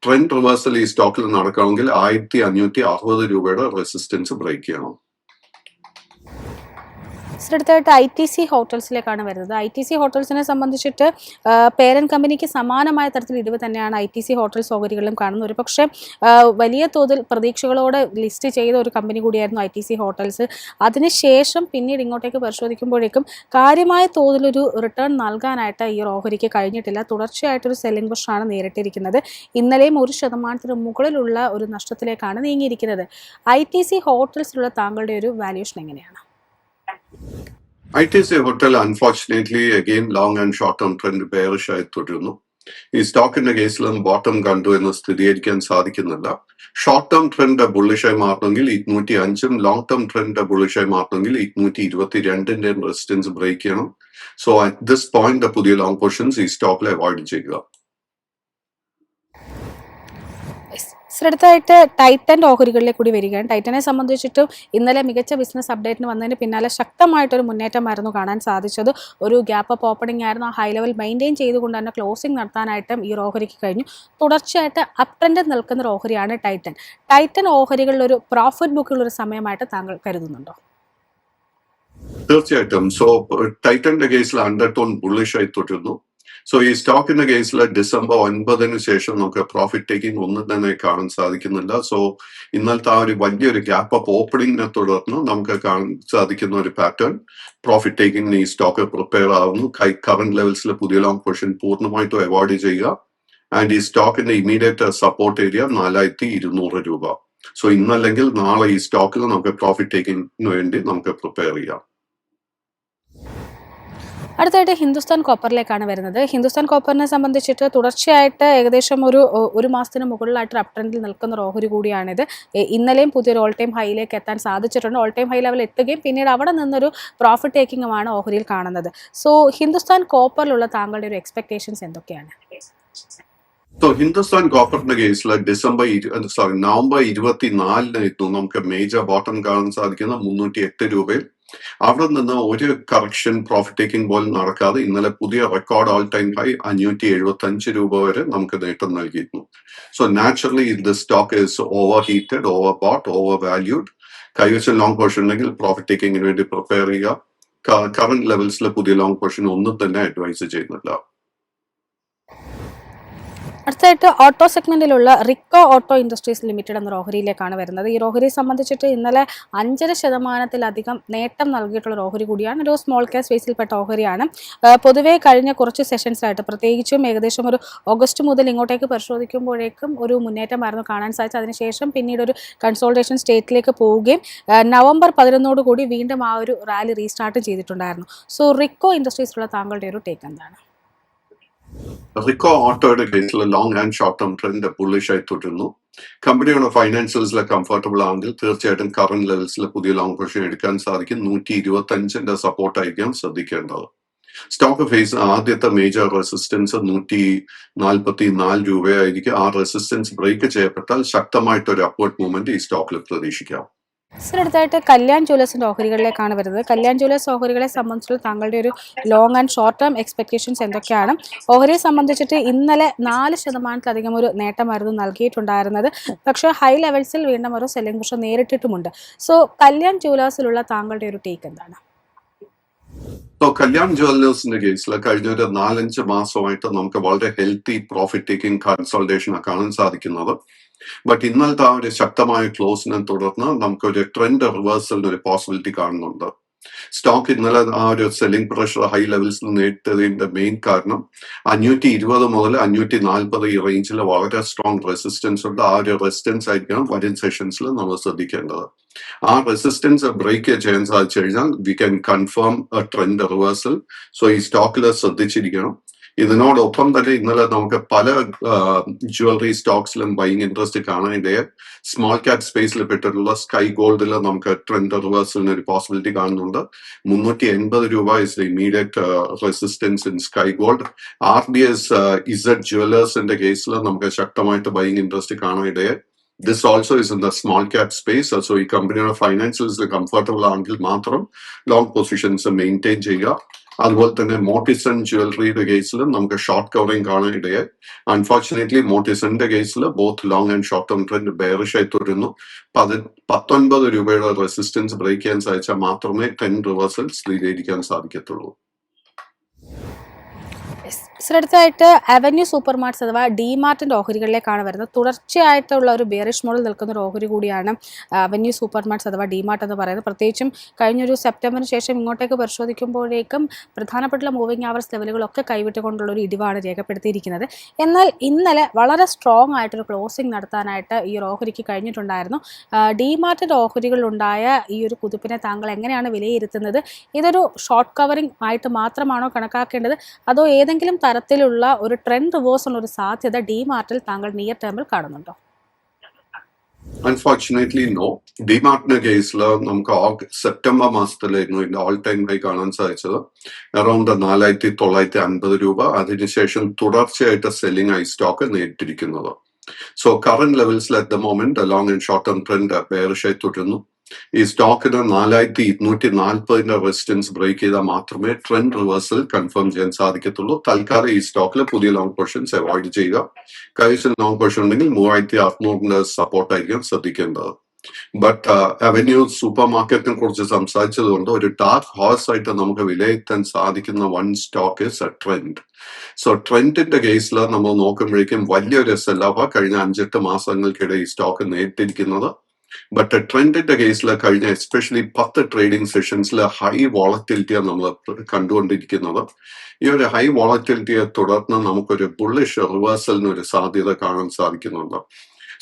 ട്രെൻഡ് റിവേഴ്സൽ ഈ സ്റ്റോക്കിൽ നടക്കണമെങ്കിൽ 1560 രൂപയുടെ റെസിസ്റ്റൻസ് ബ്രേക്ക് ചെയ്യണം. അടുത്തായിട്ട് ITC ഹോട്ടൽസിലേക്കാണ് വരുന്നത്. ITC ഹോട്ടൽസിനെ സംബന്ധിച്ചിട്ട് പേരന്റ് കമ്പനിക്ക് സമാനമായ തരത്തിൽ ഇടിവ് തന്നെയാണ് ITC ഹോട്ടൽസ് ഓഹരികളിലും കാണുന്നത്. ഒരു പക്ഷേ വലിയ തോതിൽ പ്രതീക്ഷകളോടെ ലിസ്റ്റ് ചെയ്ത ഒരു കമ്പനി കൂടിയായിരുന്നു ITC ഹോട്ടൽസ്. അതിനുശേഷം പിന്നീട് ഇങ്ങോട്ടേക്ക് പരിശോധിക്കുമ്പോഴേക്കും കാര്യമായ തോതിലൊരു റിട്ടേൺ നൽകാനായിട്ട് ഈ ഓഹരിക്ക് കഴിഞ്ഞിട്ടില്ല. തുടർച്ചയായിട്ടൊരു സെല്ലിംഗ് പ്രഷറാണ് നേരിട്ടിരിക്കുന്നത്. ഇന്നലെയും 1% മുകളിലുള്ള ഒരു നഷ്ടത്തിലേക്കാണ് നീങ്ങിയിരിക്കുന്നത്. ITC ഹോട്ടൽസിലുള്ള താങ്കളുടെ ഒരു വാല്യൂഷൻ എങ്ങനെയാണ്? ITC hotel unfortunately again long and short term trend bearish ആയി തുടരുന്നു. ഈ സ്റ്റോക്കിന്റെ കേസിലും ബോട്ടം കണ്ടു എന്ന് സ്ഥിരീകരിക്കാൻ സാധിക്കുന്നില്ല. ഷോർട്ട് ടേം ട്രെൻഡ് ബുള്ളിഷായി മാറണമെങ്കിൽ 205-ഉം ലോങ് ടേം ട്രെൻഡ് ബുള്ളിഷായി മാറണമെങ്കിൽ 222-ന്റെ റെസിസ്റ്റൻസ് ബ്രേക്ക് ചെയ്യണം. സോ അറ്റ് ദിസ് പോയിന്റ് പുതിയ ലോങ് പൊസിഷൻസ് ഈ സ്റ്റോക്കിൽ അവോയ്ഡ് ചെയ്യുക. അടുത്തായിട്ട് ടൈറ്റൻ്റെ ഓഹരികളിലേക്ക് കൂടി വരികയാണ്. ടൈറ്റനെ സംബന്ധിച്ചിട്ടും ഇന്നലെ മികച്ച ബിസിനസ് അപ്ഡേറ്റിന് വന്നതിന് പിന്നാലെ ശക്തമായിട്ടൊരു മുന്നേറ്റമായിരുന്നു കാണാൻ സാധിച്ചത്. ഒരു ഗ്യാപ്പ് അപ്പ് ഓപ്പണിംഗ് ആയിരുന്നു. ആ ഹൈ ലെവൽ മെയിൻറ്റെയിൻ ചെയ്തുകൊണ്ട് തന്നെ ക്ലോസിംഗ് നടത്താനായിട്ടും ഈ ഓഹരിക്ക് കഴിഞ്ഞു. തുടർച്ചയായിട്ട് അപ് ട്രെൻഡിൽ നിൽക്കുന്ന ഒരു ഓഹരിയാണ് ടൈറ്റൻ. ടൈറ്റൻ ഓഹരികളിൽ ഒരു പ്രോഫിറ്റ് ബുക്കുള്ള ഒരു സമയമായിട്ട് താങ്കൾ കരുതുന്നുണ്ടോ? തീർച്ചയായിട്ടും. സോ ടൈറ്റന്റെ കേസിൽ അണ്ടർടോൺ ബുള്ളിഷായി തുടരുന്നു. സോ ഈ സ്റ്റോക്കിന്റെ കേസിൽ December 9 ശേഷം നമുക്ക് പ്രോഫിറ്റ് ടേക്കിംഗ് ഒന്നും തന്നെ കാണാൻ സാധിക്കുന്നില്ല. സോ ഇന്നലത്തെ ആ ഒരു വലിയൊരു ഗ്യാപ്പ് അപ്പ് ഓപ്പണിംഗിനെ തുടർന്ന് നമുക്ക് കാണാൻ സാധിക്കുന്ന ഒരു പാറ്റേൺ പ്രോഫിറ്റ് ടേക്കിംഗിന് ഈ സ്റ്റോക്ക് പ്രിപ്പയർ ആവുന്നു. കറന്റ് ലെവൽസിൽ പുതിയ ലോങ് പൊസിഷൻ പൂർണ്ണമായിട്ടും അവോയ്ഡ് ചെയ്യുക. ആൻഡ് ഈ സ്റ്റോക്കിന്റെ ഇമീഡിയറ്റ് സപ്പോർട്ട് ഏരിയ 4200 രൂപ. സോ ഇന്നല്ലെങ്കിൽ നാളെ ഈ സ്റ്റോക്കിൽ നമുക്ക് പ്രോഫിറ്റ് ടേക്കിംഗിന് വേണ്ടി നമുക്ക് പ്രിപ്പയർ ചെയ്യാം. അടുത്തായിട്ട് ഹിന്ദുസ്ഥാൻ കോപ്പറിലേക്കാണ് വരുന്നത്. ഹിന്ദുസ്ഥാൻ കോപ്പറിനെ സംബന്ധിച്ചിട്ട് തുടർച്ചയായിട്ട് ഏകദേശം ഒരു മാസത്തിന് മുകളിലായിട്ട് അപ് ട്രെൻഡിൽ നിൽക്കുന്ന ഒരു ഓഹരി കൂടിയാണിത്. ഇന്നലെയും പുതിയൊരു ഓൾ ടൈം ഹൈയിലേക്ക് എത്താൻ സാധിച്ചിട്ടുണ്ട്. ഓൾ ടൈം ഹൈ ലെവൽ എത്തുകയും പിന്നീട് അവിടെ നിന്നൊരു പ്രോഫിറ്റ് ടേക്കിങ്ങുമാണ് ഓഹരിയിൽ കാണുന്നത്. സോ ഹിന്ദുസ്ഥാൻ കോപ്പറിലുള്ള താങ്കളുടെ ഒരു എക്സ്പെക്ടേഷൻസ് എന്തൊക്കെയാണ്? ഹിന്ദുസ്ഥാൻ കോപ്പറിന്റെ കേസിൽ നവംബർ 24 നമുക്ക് മേജർ ബോട്ടം കാണാൻ സാധിക്കുന്ന 308 രൂപയിൽ. അവിടെ നിന്ന് ഒരു കറക്ഷൻ പ്രോഫിറ്റ് ടേക്കിംഗ് പോലും നടക്കാതെ ഇന്നലെ പുതിയ റെക്കോർഡ് ഓൾ ടൈം ഹൈ 575 രൂപ വരെ നമുക്ക് നേട്ടം നൽകിയിരുന്നു. So naturally the stock is over heated, over boat, over valued. കൈവശം ലോങ് പൊസിഷൻ ഉണ്ടെങ്കിൽ പ്രോഫിറ്റ് ടേക്കിങ്ങിന് വേണ്ടി പ്രിപ്പയർ ചെയ്യുക. കറന്റ് ലെവൽസിലെ പുതിയ ലോങ് പൊസിഷൻ ഒന്നും തന്നെ അഡ്വൈസ് ചെയ്യുന്നില്ല. അടുത്തായിട്ട് ഓട്ടോ സെഗ്മെന്റിലുള്ള റിക്കോ ഓട്ടോ ഇൻഡസ്ട്രീസ് ലിമിറ്റഡ് എന്ന ഓഹരിയിലേക്കാണ് വരുന്നത്. ഈ ഓഹരിയെ സംബന്ധിച്ചിട്ട് ഇന്നലെ 5.5% നേട്ടം നൽകിയിട്ടുള്ള ഒരു ഓഹരി കൂടിയാണ്. ഒരു സ്മോൾ ക്യാപ് സ്പേസിൽപ്പെട്ട ഓഹരിയാണ്. പൊതുവേ കഴിഞ്ഞ കുറച്ച് സെഷൻസായിട്ട് പ്രത്യേകിച്ചും ഏകദേശം ഒരു ഓഗസ്റ്റ് മുതൽ ഇങ്ങോട്ടേക്ക് പരിശോധിക്കുമ്പോഴേക്കും ഒരു മുന്നേറ്റമായിരുന്നു കാണാൻ സാധിച്ചത്. അതിനുശേഷം പിന്നീട് ഒരു കൺസോൾട്ടേഷൻ സ്റ്റേറ്റിലേക്ക് പോവുകയും November 11 കൂടി വീണ്ടും ആ ഒരു റാലി റീസ്റ്റാർട്ട് ചെയ്തിട്ടുണ്ടായിരുന്നു. സോ റിക്കോ ഇൻഡസ്ട്രീസിലുള്ള താങ്കളുടെ ഒരു ടേക്ക് എന്താണ്? റിക്കോ ഓട്ടോയുടെ കേസിൽ long and short term trend bullish ആയി തുടരുന്നു. കമ്പനിയുടെ ഫൈനാൻഷ്യൽസിലെ കംഫർട്ടബിൾ ആണെങ്കിൽ തീർച്ചയായിട്ടും കറന്റ് ലെവൽസിലെ പുതിയ ലോങ് പൊസിഷൻ എടുക്കാൻ സാധിക്കും. 125-ന്റെ സപ്പോർട്ട് ആയിരിക്കാം ശ്രദ്ധിക്കേണ്ടത്. സ്റ്റോക്ക് ഫേസ് ആദ്യത്തെ മേജർ റെസിസ്റ്റൻസ് 144 രൂപയായിരിക്കും. ആ റെസിസ്റ്റൻസ് ബ്രേക്ക് ചെയ്യപ്പെട്ടാൽ ശക്തമായിട്ടൊരു അപ്വേർഡ് മൂവ്മെന്റ് ഈ സ്റ്റോക്കിൽ പ്രതീക്ഷിക്കാം. അടുത്തായിട്ട് കല്യാൺ ജ്വല്ലേഴ്സിന്റെ ഓഹരികളിലേക്കാണ് വരുന്നത്. കല്യാൺ ജ്വല്ലേഴ്സ് ഓഹരികളെ സംബന്ധിച്ചുള്ള താങ്കളുടെ ഒരു long and short term expectations എന്തൊക്കെയാണ്? ഓഹരിയെ സംബന്ധിച്ചിട്ട് ഇന്നലെ 4% ഒരു നേട്ടമായിരുന്നു നൽകിയിട്ടുണ്ടായിരുന്നത്. പക്ഷേ ഹൈ ലെവൽസിൽ വീണ്ടും ഒരു സെല്ലിംഗ് പ്രഷർ നേരിട്ടിട്ടുമുണ്ട്. സോ കല്യാൺ ജ്വല്ലേഴ്സിലുള്ള താങ്കളുടെ ഒരു ടേക്ക് എന്താണ്? കല്യാൺ ജ്വല്ലേഴ്സിന്റെ കേസിൽ കഴിഞ്ഞ ഒരു 4-5 മാസമായിട്ട് നമുക്ക് വളരെ ഹെൽത്തി പ്രോഫിറ്റ് ടേക്കിംഗ് കൺസോൾട്ടേഷൻ കാണാൻ സാധിക്കുന്നത്. ബട്ട് ഇന്നലത്തെ ആ ഒരു ശക്തമായ ക്ലോസിനെ തുടർന്ന് നമുക്കൊരു ട്രെൻഡ് റിവേഴ്സലിന് ഒരു പോസിബിലിറ്റി കാണുന്നുണ്ട്. സ്റ്റോക്ക് ഇന്നലെ ആ ഒരു സെല്ലിംഗ് പ്രഷർ ഹൈ ലെവൽസിൽ നേരിട്ടതിന്റെ മെയിൻ കാരണം 520 മുതൽ 540 ഈ റേഞ്ചിൽ വളരെ സ്ട്രോങ് റെസിസ്റ്റൻസ് ഉണ്ട്. ആ ഒരു റെസിസ്റ്റൻസ് ആയിരിക്കണം വരും സെഷൻസിൽ നമ്മൾ ശ്രദ്ധിക്കേണ്ടത്. ആ റെസിസ്റ്റൻസ് ബ്രേക്ക് ചെയ്യാൻ സാധിച്ചു കഴിഞ്ഞാൽ V can confirm a trend reversal. So ഈ സ്റ്റോക്കിൽ ശ്രദ്ധിച്ചിരിക്കണം. ഇതിനോടൊപ്പം തന്നെ ഇന്നലെ നമുക്ക് പല ജ്വല്ലറി സ്റ്റോക്സിലും ബൈങ് ഇൻട്രസ്റ്റ് കാണാനിടയായി. സ്മോൾ ക്യാപ് സ്പേസിൽ പെട്ടിട്ടുള്ള സ്കൈ ഗോൾഡിൽ നമുക്ക് ട്രെൻഡ് റിവേഴ്സലിന് ഒരു പോസിബിലിറ്റി കാണുന്നുണ്ട്. 380 രൂപ is the immediate resistance in Sky Gold. RDS Z ജ്വല്ലേഴ്സിന്റെ കേസിൽ നമുക്ക് ശക്തമായിട്ട് ബൈങ് ഇൻട്രസ്റ്റ് കാണാനിടയായി. This also is in the small cap space. So ഈ കമ്പനിയുടെ ഫൈനാൻഷ്യൽസ് കംഫർട്ടബിൾ ആണെങ്കിൽ മാത്രം ലോങ് പൊസിഷൻസ് മെയിൻറ്റെയിൻ ചെയ്യുക. അതുപോലെ തന്നെ മോട്ടിസൺ ജ്വല്ലറിയുടെ കേസിലും നമുക്ക് ഷോർട്ട് കവറിംഗ് കാണാനിടയായി. അൺഫോർച്ചുനേറ്റ്ലി മോട്ടിസന്റെ കേസിൽ both long and short term trend bearish ആയി തുടരുന്നു. 19 രൂപയുടെ റെസിസ്റ്റൻസ് ബ്രേക്ക് ചെയ്യാൻ സാധിച്ചാൽ മാത്രമേ 10 റിവേഴ്സൽ സ്ഥിരീകരിക്കാൻ സാധിക്കത്തുള്ളൂ. അടുത്തായിട്ട് അവന്യൂ സൂപ്പർ മാർട്ട്സ് അഥവാ ഡിമാർട്ടിൻ്റെ ഓഹരികളിലേക്കാണ് വരുന്നത്. തുടർച്ചയായിട്ടുള്ള ഒരു ബെയറിഷ് മോഡൽ നിൽക്കുന്ന ഒരു ഓഹരി കൂടിയാണ് അവന്യൂ സൂപ്പർ മാർട്ട്സ് അഥവാ ഡിമാർട്ട് എന്ന് പറയുന്നത്. പ്രത്യേകിച്ചും കഴിഞ്ഞൊരു സെപ്റ്റംബറിന് ശേഷം ഇങ്ങോട്ടേക്ക് പരിശോധിക്കുമ്പോഴേക്കും പ്രധാനപ്പെട്ട മൂവിംഗ് ആവേഴ്സ് ലെവലുകളൊക്കെ കൈവിട്ടുകൊണ്ടുള്ള ഒരു ഇടിവാണ് രേഖപ്പെടുത്തിയിരിക്കുന്നത്. എന്നാൽ ഇന്നലെ വളരെ സ്ട്രോങ് ആയിട്ടൊരു ക്ലോസിംഗ് നടത്താനായിട്ട് ഈ ഒരു ഓഹരിക്ക് കഴിഞ്ഞിട്ടുണ്ടായിരുന്നു. ഡിമാർട്ടിൻ്റെ ഓഹരികളിലുണ്ടായ ഈ ഒരു കുതിപ്പിനെ താങ്കൾ എങ്ങനെയാണ് വിലയിരുത്തുന്നത്? ഇതൊരു ഷോർട്ട് കവറിംഗ് ആയിട്ട് മാത്രമാണോ കണക്കാക്കേണ്ടത്, അതോ ഏതെങ്കിലും തരത്തിലുള്ള ഒരു ട്രെൻഡ് റിവേഴ്സിനുള്ള ഒരു സാധ്യത ഡിമാർട്ടിൽ താങ്കൾ നിയർ ടേമിൽ കാണുന്നുണ്ടോ? Unfortunately no. ഡിമാർട്ടിന്റെ കേസിൽ നമുക്ക് സെപ്റ്റംബർ മാസത്തിലായിരുന്നു ഇതിന്റെ ഓൾ ടൈം ഹൈ കാണാൻ സാധിച്ചത് അറൌണ്ട് 4,950 രൂപ. അതിനുശേഷം തുടർച്ചയായിട്ട് സെല്ലിംഗ് ആയി സ്റ്റോക്ക് നേരിട്ടിരിക്കുന്നത്. സോ കറന്റ് ലെവൽസിൽ at the moment long and short term trend ബെയറിഷായി തുടരുന്നു. ഈ സ്റ്റോക്കിന് 4,240 റെസിസ്റ്റൻസ് ബ്രേക്ക് ചെയ്താൽ മാത്രമേ ട്രെൻഡ് റിവേഴ്സൽ കൺഫേം ചെയ്യാൻ സാധിക്കത്തുള്ളൂ. തൽക്കാലം ഈ സ്റ്റോക്കിൽ പുതിയ ലോങ് പൊസിഷൻസ് അവോയ്ഡ് ചെയ്യുക. കൈവശം ലോങ് പൊസിഷൻ ഉണ്ടെങ്കിൽ 3,600 സപ്പോർട്ടായിരിക്കും ശ്രദ്ധിക്കേണ്ടത്. ബട്ട് അവന്യൂ സൂപ്പർ മാർക്കറ്റിനെ കുറിച്ച് സംസാരിച്ചതുകൊണ്ട് ഒരു ഡാർക്ക് ഹോഴ്സ് ആയിട്ട് നമുക്ക് വിലയിരുത്താൻ സാധിക്കുന്ന one stock is a trend. So ട്രെൻഡിന്റെ കേസിൽ നമ്മൾ നോക്കുമ്പോഴേക്കും വലിയൊരു സെല്ലവ കഴിഞ്ഞ 5-8 മാസങ്ങൾക്കിടെ ഈ സ്റ്റോക്ക് നേരിട്ടിരിക്കുന്നത്. ബട്ട് ട്രെൻഡിന്റെ കേസിൽ കഴിഞ്ഞ എസ്പെഷ്യലി 10 ട്രേഡിംഗ് സെഷൻസിൽ ഹൈ വോളറ്റിലിറ്റിയാണ് നമ്മൾ കണ്ടുകൊണ്ടിരിക്കുന്നത്. ഈ ഒരു ഹൈ വോളറ്റിലിറ്റിയെ തുടർന്ന് നമുക്കൊരു ബുള്ളിഷ് റിവേഴ്സലിന് ഒരു സാധ്യത കാണാൻ സാധിക്കുന്നുണ്ട്.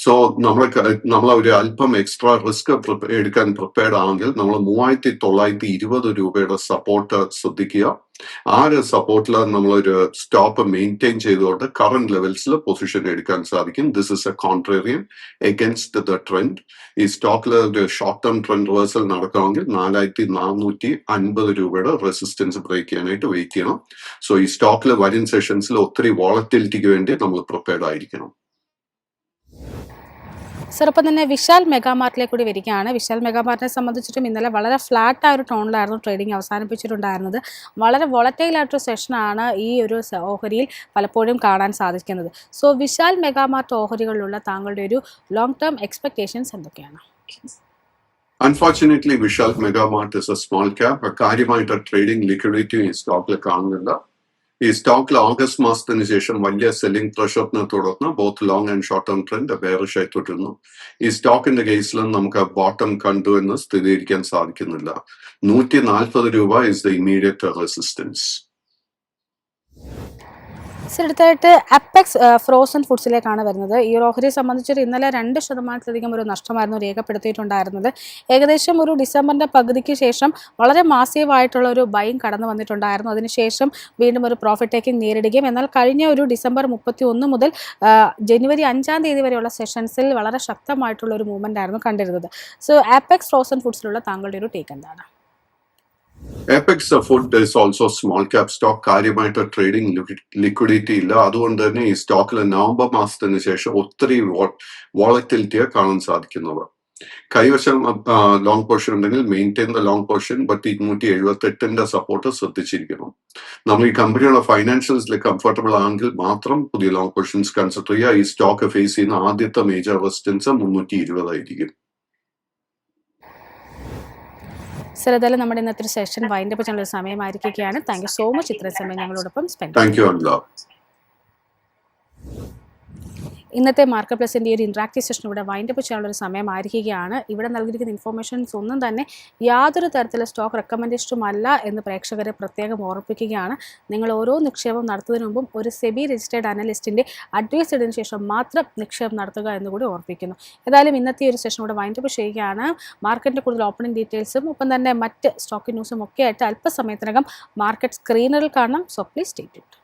സോ നമ്മൾ ഒരു അല്പം എക്സ്ട്രാ റിസ്ക് എടുക്കാൻ പ്രിപ്പയർഡ് ആണെങ്കിൽ നമ്മൾ 3,920 രൂപയുടെ സപ്പോർട്ട് ശ്രദ്ധിക്കുക. ആ ഒരു സപ്പോർട്ടിൽ നമ്മളൊരു സ്റ്റോപ്പ് മെയിൻറ്റെയിൻ ചെയ്തുകൊണ്ട് കറന്റ് ലെവൽസിൽ പൊസിഷൻ എടുക്കാൻ സാധിക്കും. This is a contrarian against the trend. ഈ സ്റ്റോക്കിൽ ഒരു ഷോർട്ട് ടേം ട്രെൻഡ് റിവേഴ്സൽ നടക്കണമെങ്കിൽ 4,450 രൂപയുടെ റെസിസ്റ്റൻസ് ബ്രേക്ക് ചെയ്യാനായിട്ട് വെയിറ്റ് ചെയ്യണം. സോ ഈ സ്റ്റോക്കിൽ വരും സെഷൻസിൽ ഒത്തിരി വോളറ്റിലിറ്റിക്ക് വേണ്ടി നമ്മൾ പ്രിപ്പയർഡ് ആയിരിക്കണം. സർ, ഒപ്പം തന്നെ വിശാൽ മെഗാമാർട്ടിലേക്ക് കൂടി വരികയാണ്. വിശാൽ മെഗാമാർട്ടിനെ സംബന്ധിച്ചിട്ടും ഇന്നലെ വളരെ ഫ്ലാറ്റായ ഒരു ടോണിലായിരുന്നു ട്രേഡിംഗ് അവസാനിപ്പിച്ചിട്ടുണ്ടായിരുന്നത്. വളരെ വോളറ്റൈലായിട്ടൊരു സെഷനാണ് ഈ ഒരു ഓഹരിയിൽ പലപ്പോഴും കാണാൻ സാധിക്കുന്നത്. സോ വിശാൽ മെഗാമാർട്ട് ഓഹരികളിലുള്ള താങ്കളുടെ ഒരു ലോങ് ടേം എക്സ്പെക്ടേഷൻസ് എന്തൊക്കെയാണ്? Unfortunately Vishal Megamart is A small cap. കാര്യമായിട്ട് ട്രേഡിംഗ് ലിക്വിഡിറ്റി ഈ സ്റ്റോക്കിൽ കാണുന്നില്ല. ഈ സ്റ്റോക്കിൽ ഓഗസ്റ്റ് മാസത്തിന് ശേഷം വലിയ സെല്ലിംഗ് പ്രഷറിനെ തുടർന്ന് both long and short term trend bearish ആയി തുടരുന്നു. ഈ സ്റ്റോക്കിന്റെ കേസിലും നമുക്ക് ബോട്ടം കണ്ടു എന്ന് സ്ഥിരീകരിക്കാൻ സാധിക്കുന്നില്ല. 140 രൂപ ഇസ് ദ ഇമ്മീഡിയറ്റ് റെസിസ്റ്റൻസ്. അടുത്തായിട്ട് അപ്പെക്സ് ഫ്രോസൺ ഫുഡ്സിലേക്കാണ് വരുന്നത്. ഈ ഓഹരിയെ സംബന്ധിച്ചിട്ട് ഇന്നലെ 2% ഒരു നഷ്ടമായിരുന്നു രേഖപ്പെടുത്തിയിട്ടുണ്ടായിരുന്നത്. ഏകദേശം ഒരു ഡിസംബറിൻ്റെ പകുതിക്ക് ശേഷം വളരെ മാസീവായിട്ടുള്ള ഒരു ബൈങ് കടന്നു വന്നിട്ടുണ്ടായിരുന്നു. അതിനുശേഷം വീണ്ടും ഒരു പ്രോഫിറ്റ് ടേക്കിംഗ് നേരിടുകയും എന്നാൽ കഴിഞ്ഞ ഒരു ഡിസംബർ 31 മുതൽ ജനുവരി 5 തീയതി വരെയുള്ള സെഷൻസിൽ വളരെ ശക്തമായിട്ടുള്ള ഒരു മൂവ്മെൻ്റ് ആയിരുന്നു കണ്ടിരുന്നത്. സോ അപ്പെക്സ് ഫ്രോസൺ ഫുഡ്സിലുള്ള താങ്കളുടെ ഒരു ടേക്ക് എന്താണ്? Apex food is also small cap stock. കാര്യമായിട്ട് ട്രേഡിംഗ് ലിക്വിഡിറ്റി ഇല്ല. അതുകൊണ്ട് തന്നെ ഈ സ്റ്റോക്കിൽ നവംബർ മാസത്തിന് ശേഷം ഒത്തിരി വോളറ്റിലിറ്റിയെ കാണാൻ സാധിക്കുന്നത്. കൈവശം ലോങ് പൊസിഷൻ ഉണ്ടെങ്കിൽ maintain the long position. But 278 support ശ്രദ്ധിച്ചിരിക്കണം. നമ്മൾ ഈ കമ്പനിയുടെ ഫൈനാൻഷ്യൽസിൽ കംഫർട്ടബിൾ ആണെങ്കിൽ മാത്രം പുതിയ ലോങ് പൊസിഷൻസ് കൺസിഡർ ചെയ്യുക. ഈ സ്റ്റോക്ക് ഫേസ് ചെയ്യുന്ന ആദ്യത്തെ മേജർ റെസിസ്റ്റൻസ് 320 ആയിരിക്കും. സർ, ഏതായാലും നമ്മുടെ ഇന്നത്തെ ഒരു സെഷൻ വൈൻഡപ്പ് ചെയ്യാനുള്ള സമയമായിരിക്കുകയാണ്. താങ്ക് യു സോ മച്ച് ഇത്രയും സമയം ഞങ്ങളോടൊപ്പം സ്പെൻഡ്. Thank you Anila. ഇന്നത്തെ മാർക്കറ്റ് പ്ലസിൻ്റെ ഈ ഒരു ഇൻട്രാക്റ്റീവ് സെഷൻ ഇവിടെ വൈൻഡപ്പ് ചെയ്യാനുള്ളൊരു സമയമായിരിക്കുകയാണ്. ഇവിടെ നൽകിയിരിക്കുന്ന ഇൻഫോർമേഷൻസ് ഒന്നും തന്നെ യാതൊരു തരത്തിലുള്ള സ്റ്റോക്ക് റെക്കമെൻഡേഷനും അല്ല എന്ന് പ്രേക്ഷകരെ പ്രത്യേകം ഓർമ്മിപ്പിക്കുകയാണ്. നിങ്ങൾ ഓരോ നിക്ഷേപം നടത്തുന്നതിന് മുമ്പും ഒരു സെബി രജിസ്റ്റേർഡ് അനലിസ്റ്റിൻ്റെ അഡ്വൈസ് ചെയ്തതിനു ശേഷം മാത്രം നിക്ഷേപം നടത്തുക എന്നുകൂടി ഓർമ്മിപ്പിക്കുന്നു. ഏതായാലും ഇന്നത്തെ ഒരു സെഷൻ ഇവിടെ വൈൻഡപ്പ് ചെയ്യുകയാണ്. മാർക്കറ്റിൻ്റെ കൂടുതൽ ഓപ്പണിംഗ് ഡീറ്റെയിൽസും ഒപ്പം തന്നെ മറ്റ് സ്റ്റോക്ക് ന്യൂസും ഒക്കെ ആയിട്ട് അല്പസമയത്തിനകം മാർക്കറ്റ് സ്ക്രീനറിൽ കാണാം. So please stay tuned.